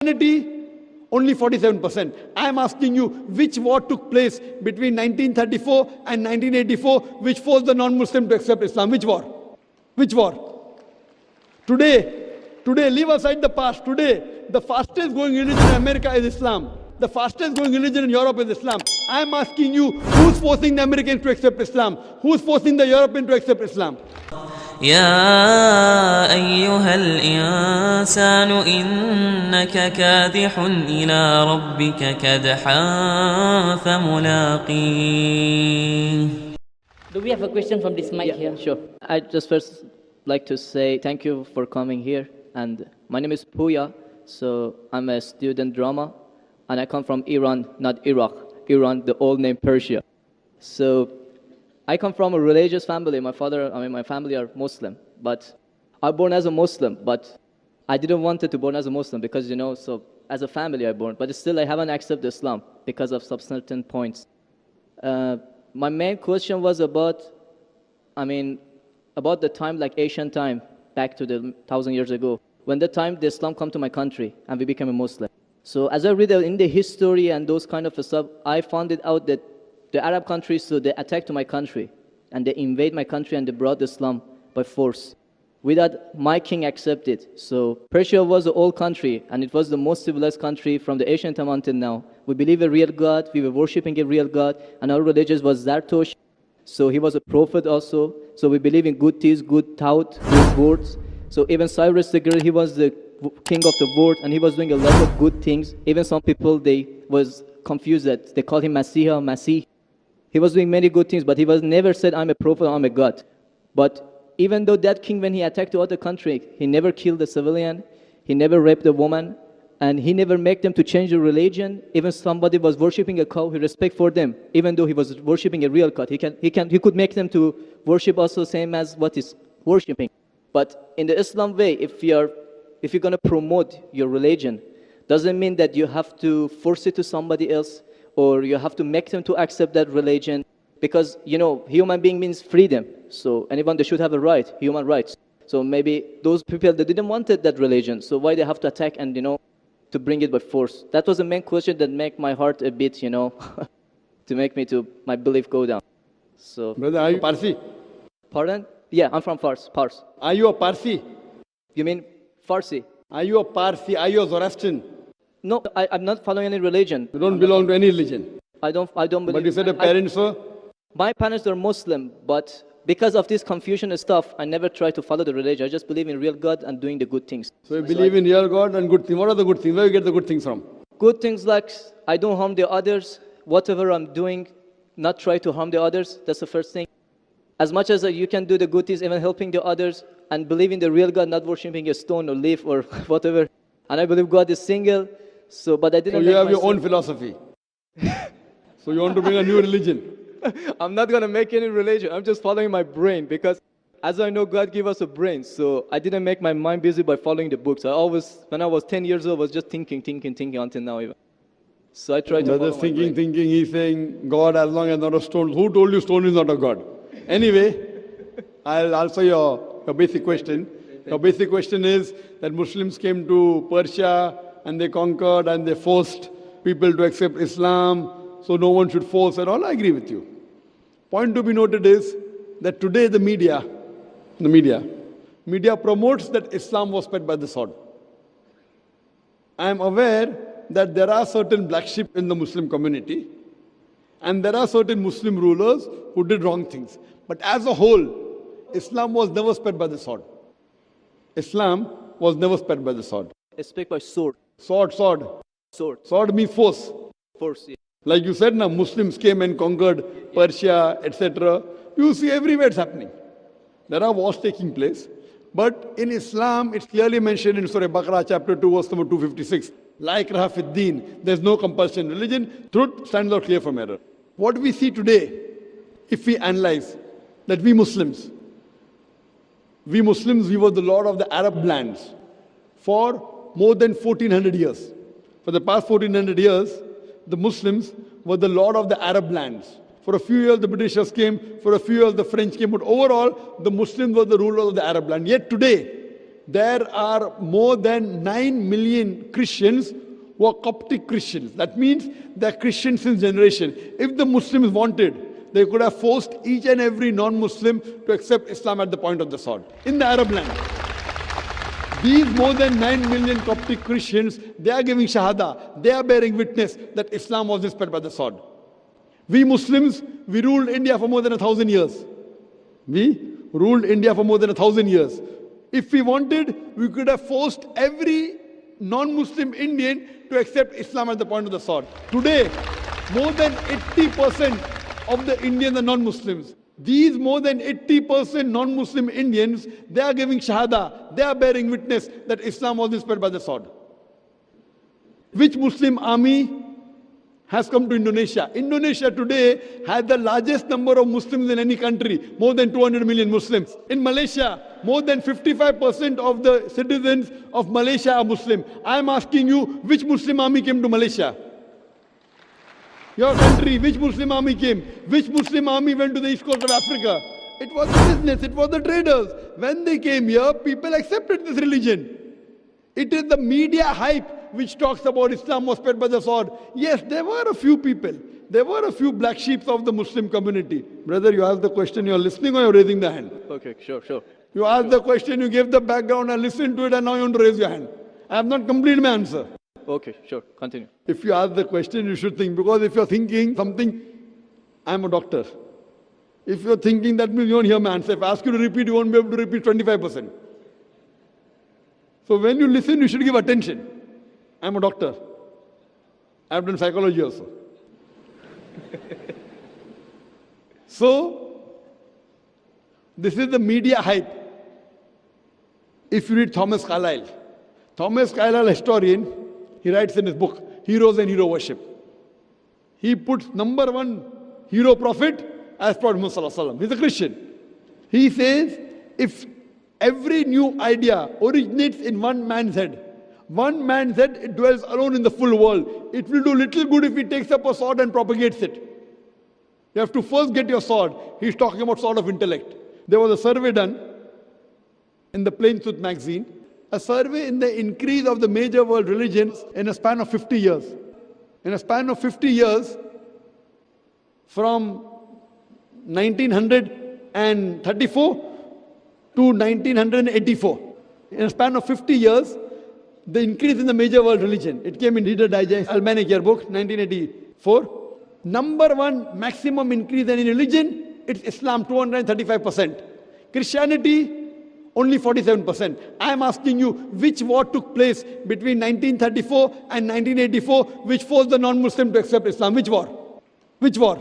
Christianity, only 47%. I am asking you, which war took place between 1934 and 1984, which forced the non-Muslim to accept Islam? Which war? Which war? Today, leave aside the past. Today, the fastest growing religion in America is Islam. The fastest growing religion in Europe is Islam. I am asking you, who's forcing the Americans to accept Islam? Who's forcing the Europeans to accept Islam? يا أيها الإنسان إنك كادح إلى ربك كدحا فملاقيه. Do we have a question from this mic here? Sure. I just first like to say thank you for coming here. And my name is Puya. So I'm a student drama. And I come from Iran, not Iraq. Iran, the old name Persia. So I come from a religious family. My family are Muslim. But I was born as a Muslim. But I didn't want to born as a Muslim because, so as a family I born. But still I haven't accepted Islam because of some certain points. My main question was about the time, like ancient time, back to the 1,000 years ago, when the time the Islam come to my country and we became a Muslim. So as I read in the history and those kind of stuff, I found it out that the Arab countries, so they attacked my country and they invade my country and they brought Islam by force without my king accepted. So Persia was an old country and it was the most civilized country from the ancient time until now. We believe a real God, we were worshipping a real God, and our religion was Zartosh. So he was a prophet also. So we believe in good deeds, good thought, good words. So even Cyrus the Great, he was the king of the world and he was doing a lot of good things. Even some people, they was confused that they called him Masih. He was doing many good things, but he was never said, I'm a prophet, I'm a God. But even though that king, when he attacked the other country, he never killed a civilian, he never raped a woman, and he never made them to change the religion. Even somebody was worshipping a cow, he respect for them, even though he was worshipping a real God. He could make them to worship also same as what is worshipping. But in the Islam way, if you're going to promote your religion, doesn't mean that you have to force it to somebody else or you have to make them to accept that religion. Because, human being means freedom. So anyone, they should have a right, human rights. So maybe those people, they didn't want that religion. So why they have to attack and, to bring it by force? That was the main question that make my heart a bit, to make me to my belief go down. So. Brother, are you Parsi? Pardon? Yeah, I'm from Fars. Are you a Parsi? You mean Farsi? Are you a Parsi? Are you a Zoroastrian? No, I'm not following any religion. You don't belong to any religion? I don't believe. But you said your parents were? My parents are Muslim, but because of this confusion and stuff, I never try to follow the religion. I just believe in real God and doing the good things. So you believe in real God and good things. What are the good things? Where do you get the good things from? Good things like I don't harm the others. Whatever I'm doing, not try to harm the others. That's the first thing. As much as you can do the good things, even helping the others, and believe in the real God, not worshipping a stone or leaf or whatever. And I believe God is single. So, but I didn't. So you have your own philosophy. So you want to bring a new religion. I'm not going to make any religion. I'm just following my brain because as I know, God gave us a brain. So I didn't make my mind busy by following the books. When I was 10 years old, I was just thinking until now even. So I tried to follow my brain. thinking, he's saying, God as long as not a stone. Who told you stone is not a God? Anyway, I'll answer your basic question. Your basic question is that Muslims came to Persia and they conquered and they forced people to accept Islam. So no one should force at all. I agree with you. Point to be noted is that today the media promotes that Islam was spread by the sword. I am aware that there are certain black sheep in the Muslim community and there are certain Muslim rulers who did wrong things. But as a whole, Islam was never spread by the sword. Islam was never spread by the sword. It's spread by sword. Sword. Sword means force. Force, yeah. Like you said, now Muslims came and conquered Persia, etc. You see everywhere it's happening. There are wars taking place. But in Islam, it's clearly mentioned in Surah Baqarah, chapter 2, verse number 256. La ikraha fid deen. There's no compulsion in religion. Truth stands out clear from error. What we see today, if we analyze, that we Muslims, we were the lord of the Arab lands for more than 1400 years. For the past 1400 years, the Muslims were the lord of the Arab lands. For a few years, the Britishers came. For a few years, the French came. But overall, the Muslims were the rulers of the Arab land. Yet today, there are more than 9 million Christians who are Coptic Christians. That means they're Christians since generation. If the Muslims wanted, they could have forced each and every non-Muslim to accept Islam at the point of the sword in the Arab land. These more than 9 million Coptic Christians, they are giving Shahada. They are bearing witness that Islam was inspired by the sword. We Muslims, we ruled India for more than 1,000 years. We ruled India for more than 1,000 years. If we wanted, we could have forced every non-Muslim Indian to accept Islam at the point of the sword. Today, more than 80% of the Indians are non-Muslims. These more than 80% non-Muslim Indians, they are giving Shahada. They are bearing witness that Islam was inspired by the sword. Which Muslim army has come to Indonesia? Indonesia today has the largest number of Muslims in any country, more than 200 million Muslims. In Malaysia, more than 55% of the citizens of Malaysia are Muslim. I am asking you, which Muslim army came to Malaysia? Your country, which Muslim army came? Which Muslim army went to the east coast of Africa? It was the business, it was the traders. When they came here, people accepted this religion. It is the media hype which talks about Islam was spread by the sword. Yes, there were a few people. There were a few black sheep of the Muslim community. Brother, you asked the question, you are listening or you are raising the hand? Okay, sure. You asked the question, you gave the background, I listened to it, and now you want to raise your hand. I have not completed my answer. Okay, sure. Continue. If you ask the question, you should think. Because if you're thinking something, I'm a doctor. If you're thinking, that means you won't hear my answer. If I ask you to repeat, you won't be able to repeat 25%. So when you listen, you should give attention. I'm a doctor. I've done psychology also. So, this is the media hype. If you read Thomas Carlyle, historian, he writes in his book, Heroes and Hero Worship. He puts number one hero prophet as Prophet Muhammad. He's a Christian. He says, if every new idea originates in one man's head, it dwells alone in the full world. It will do little good if he takes up a sword and propagates it. You have to first get your sword. He's talking about sword of intellect. There was a survey done in the Plain Truth magazine, a survey in the increase of the major world religions in a span of 50 years. In a span of 50 years, from 1934 to 1984. In a span of 50 years, the increase in the major world religion. It came in Reader Digest, Almanac Yearbook, 1984. Number one maximum increase in religion, it's Islam, 235%. Christianity, only 47%. I am asking you, which war took place between 1934 and 1984, which forced the non-Muslim to accept Islam? Which war? Which war?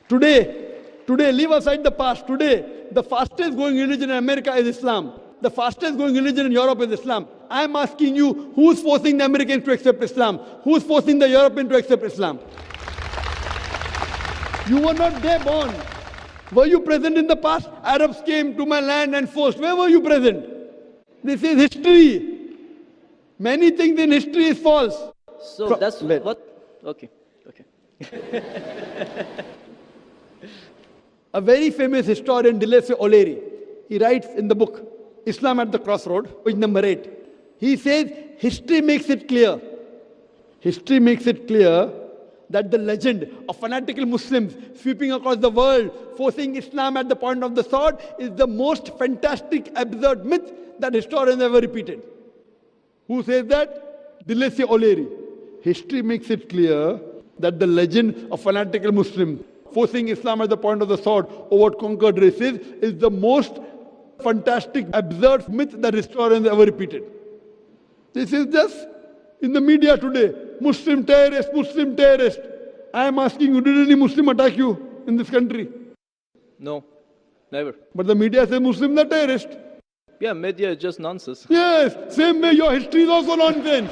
Today, leave aside the past. Today, the fastest growing religion in America is Islam. The fastest growing religion in Europe is Islam. I am asking you, who's forcing the Americans to accept Islam? Who's forcing the Europeans to accept Islam? You were not there born. Were you present in the past? Arabs came to my land and forced. Where were you present? This is history. Many things in history is false. So that's what? Okay. A very famous historian, Deleuze O'Leary, he writes in the book, Islam at the Crossroad, page number 8. He says, history makes it clear that the legend of fanatical Muslims sweeping across the world, forcing Islam at the point of the sword, is the most fantastic, absurd myth that historians ever repeated. Who says that? Deleuze O'Leary. History makes it clear that the legend of fanatical Muslims forcing Islam at the point of the sword over conquered races is the most fantastic, absurd myth that historians ever repeated. This is just in the media today. Muslim terrorist. I am asking you, did any Muslim attack you in this country? No, never. But the media says Muslims are terrorists. Yeah, media is just nonsense. Yes, same way your history is also nonsense.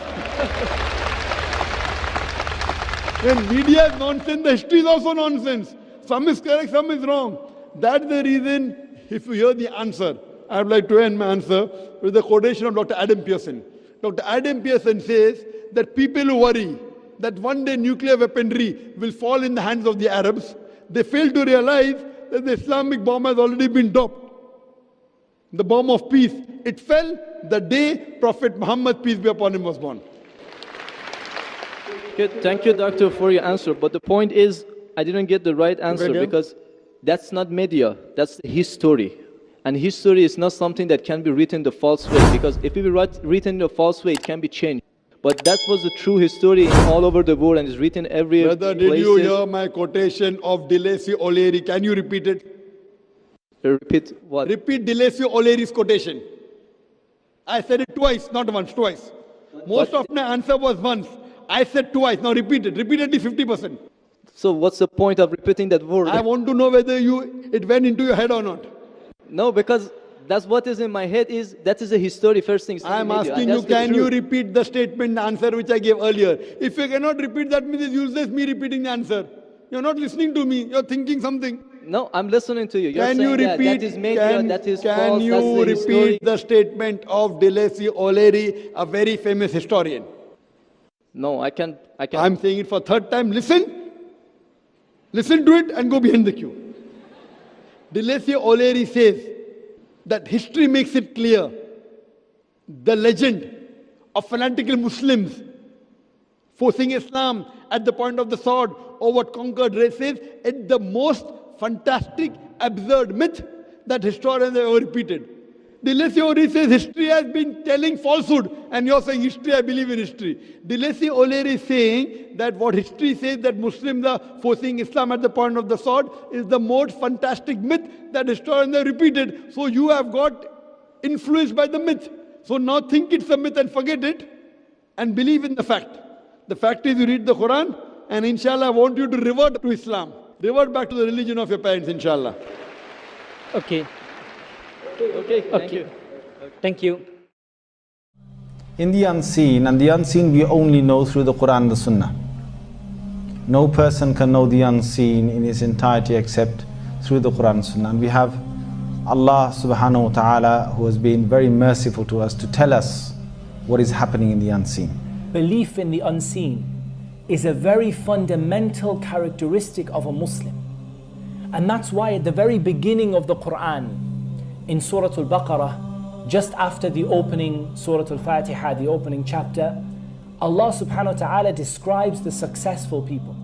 When media is nonsense, the history is also nonsense. Some is correct, some is wrong. That's the reason, if you hear the answer, I would like to end my answer with the quotation of Dr. Adam Pearson. Dr. Adam Pearson says that people who worry that one day nuclear weaponry will fall in the hands of the Arabs, they fail to realize that the Islamic bomb has already been dropped. The bomb of peace, it fell the day Prophet Muhammad, peace be upon him, was born. Okay, thank you, doctor, for your answer. But the point is, I didn't get the right answer because that's not media, that's history. And history is not something that can be written the false way, because if it be written the false way, it can be changed. But that was the true history all over the world and is written everywhere. Brother, did you hear my quotation of Deleuze O'Leary? Can you repeat it? Repeat what? Repeat Deleuze O'Leary's quotation. I said it twice, not once, twice. Most of my answer was once. I said twice. Now repeat it. Repeat at least 50%. So what's the point of repeating that word? I want to know whether it went into your head or not. No, because that's what is in my head that is a history first thing. I am asking you, can you repeat the statement, the answer which I gave earlier? If you cannot repeat, that means it's useless me repeating the answer. You're not listening to me. You're thinking something. No, I'm listening to you. You're Can saying you repeat? that is media, that is false, can you that's the repeat the statement of Deleuze O'Leary, a very famous historian? No, I can't. I'm saying it for third time. Listen to it and go behind the queue. Deleuze O'Leary says that history makes it clear the legend of fanatical Muslims forcing Islam at the point of the sword over conquered races is the most fantastic, absurd myth that historians have ever repeated. Deleuze O'Leary says history has been telling falsehood, and you're saying history, I believe in history. Deleuze O'Leary is saying that what history says that Muslims are forcing Islam at the point of the sword is the most fantastic myth that historians have repeated. So you have got influenced by the myth. So now think it's a myth and forget it and believe in the fact. The fact is you read the Quran, and inshallah I want you to revert to Islam. Revert back to the religion of your parents, inshallah. Okay. Okay, thank you. Thank you. In the unseen, and the unseen we only know through the Quran and the Sunnah. No person can know the unseen in its entirety except through the Quran and Sunnah. And we have Allah subhanahu wa ta'ala who has been very merciful to us to tell us what is happening in the unseen. Belief in the unseen is a very fundamental characteristic of a Muslim. And that's why at the very beginning of the Quran, in Surah Al-Baqarah, just after the opening Surah Al-Fatiha, the opening chapter, Allah subhanahu wa ta'ala describes the successful people.